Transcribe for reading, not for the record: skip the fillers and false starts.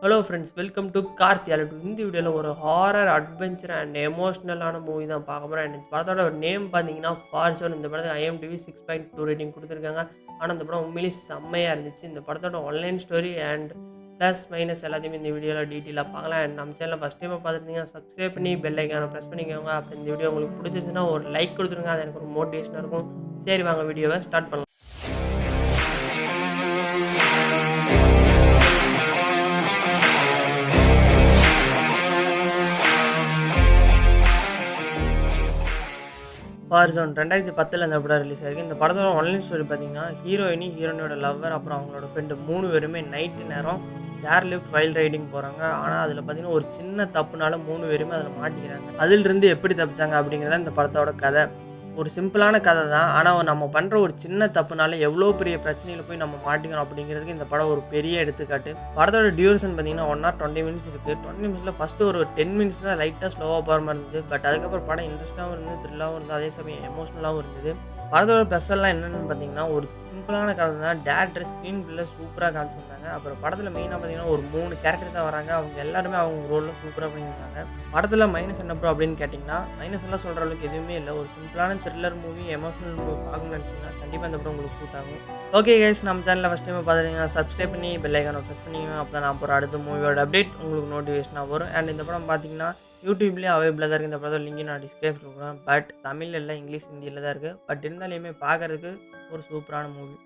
Hello friends, welcome to கார்த்தியாலட்டு. இந்த வீடியோவில் ஒரு ஹாரர் அட்வென்ச்சர் அண்ட் எமோஷ்னலான மூவி தான் பார்க்க போகிறோம். இந்த படத்தோட நேம் பார்த்தீங்கன்னா ஃபார்சோன். இந்த படத்துக்கு IMDb 6.2 ரேட்டிங் கொடுத்துருக்காங்க. ஆனால் இந்த படம் உண்மையிலேயே செம்மையாக இருந்துச்சு. இந்த படத்தோட online story and plus minus எல்லாத்தையுமே இந்த வீடியோவில் டீட்டெயிலாக பார்க்கலாம். அண்ட் நம்ம சேனலில் ஃபஸ்ட் டைமாக பார்த்துருந்தீங்கன்னா சப்ஸ்கிரைப் பண்ணி பெல் ஐக்கானை ப்ரெஸ் பண்ணிக்கோங்க. அப்படி இந்த வீடியோ உங்களுக்கு பிடிச்சிருச்சுன்னா ஒரு லைக் கொடுத்துருங்க. அது எனக்கு ஒரு மோட்டிவேஷனாக இருக்கும். சரி, வாங்க வீடியோவை ஸ்டார்ட் பண்ணலாம். ஃபார்சோன் 2010 இந்த படம் ரிலீஸ் ஆயிருக்கு. இந்த படத்தோட ஆன்லைன் ஸ்டோரி பார்த்தீங்கன்னா, ஹீரோயினோட லவ்வர் அப்புறம் அவங்களோட ஃப்ரெண்டு 3 பேருமே நைட்டு நேரம் சேர் லிஃப்ட் வைல்ட் ரைடிங் போகிறாங்க. ஆனால் அதில் பார்த்தீங்கன்னா ஒரு சின்ன தப்புனால 3 பேருமே அதில் மாட்டிக்கிறாங்க. அதிலிருந்து எப்படி தப்பிச்சாங்க அப்படிங்கிறத இந்த படத்தோட கதை. ஒரு சிம்பிளான கதை தான். ஆனால் நம்ம பண்ணுற ஒரு சின்ன தப்புனால எவ்வளோ பெரிய பிரச்சனையில் போய் நம்ம மாட்டிக்கணும் அப்படிங்கிறதுக்கு இந்த படம் ஒரு பெரிய எடுத்துக்காட்டு. படத்தோட டியூரேஷன் பார்த்தீங்கன்னா 1 hour 20 minutes இருக்குது. 20 minutesல ஃபஸ்ட்டு ஒரு 10 minutes தான் லைட்டாக ஸ்லோவாக போகிற மாதிரி இருந்தது. பட் அதுக்கப்புறம் படம் இன்ட்ரெஸ்ட்டாகவும் இருந்தது, த்ரில்லாகவும் இருந்தது, அதே சமயம் எமோஷ்னலாகவும் இருந்தது. படத்தோட ப்ளஸ் எல்லாம் என்னென்னு பார்த்தீங்கன்னா, ஒரு சிம்பிளான கதை தான். டேரக்டர் ஸ்க்ரீன் பிள்ளை சூப்பராக காமிச்சிருந்தாங்க. அப்புறம் படத்தில் மெயினாக பார்த்தீங்கன்னா ஒரு 3 கேரக்டர் தான் வராங்க. அவங்க எல்லாருமே அவங்க ரோலில் சூப்பராக பண்ணியிருந்தாங்க. படத்தில் மைனஸ் என்ன ப்ரோ அப்படின்னு கேட்டிங்கன்னா, மைனஸ் எல்லாம் சொல்கிற அளவுக்கு எதுவுமே இல்லை. ஒரு சிம்பிளான த்ரில்லர் மூவி, எமோஷனல் மூவி பார்க்கணும்னு நினச்சிங்கன்னா கண்டிப்பாக இந்த படம் உங்களுக்கு சூட் ஆகும். ஓகே கைஸ், நம்ம சேனலில் ஃபஸ்ட் டைம் பார்த்துட்டீங்கன்னா சப்ஸ்கிரைப் பண்ணி பெல் ஐக்கானை ப்ரெஸ் பண்ணிக்கோங்க. அப்போ தான் நான் போகிற அடுத்த மூவியோட அப்டேட் உங்களுக்கு நோட்டிஃபிகேஷனாக வரும். அண்ட் இந்த படம் பார்த்தீங்கன்னா யூடியூப்லேயே அவைலபிளாக தான் இருக்குது. இந்த படத்தோட லிங்க் நான் டிஸ்கிரிப்ஷனில் கொடுக்குறேன். பட் தமிழில் இல்லை, இங்கிலீஷ், ஹிந்தியில் தான் இருக்குது. பட் இருந்தாலுமே பார்க்குறதுக்கு ஒரு சூப்பரான மூவி.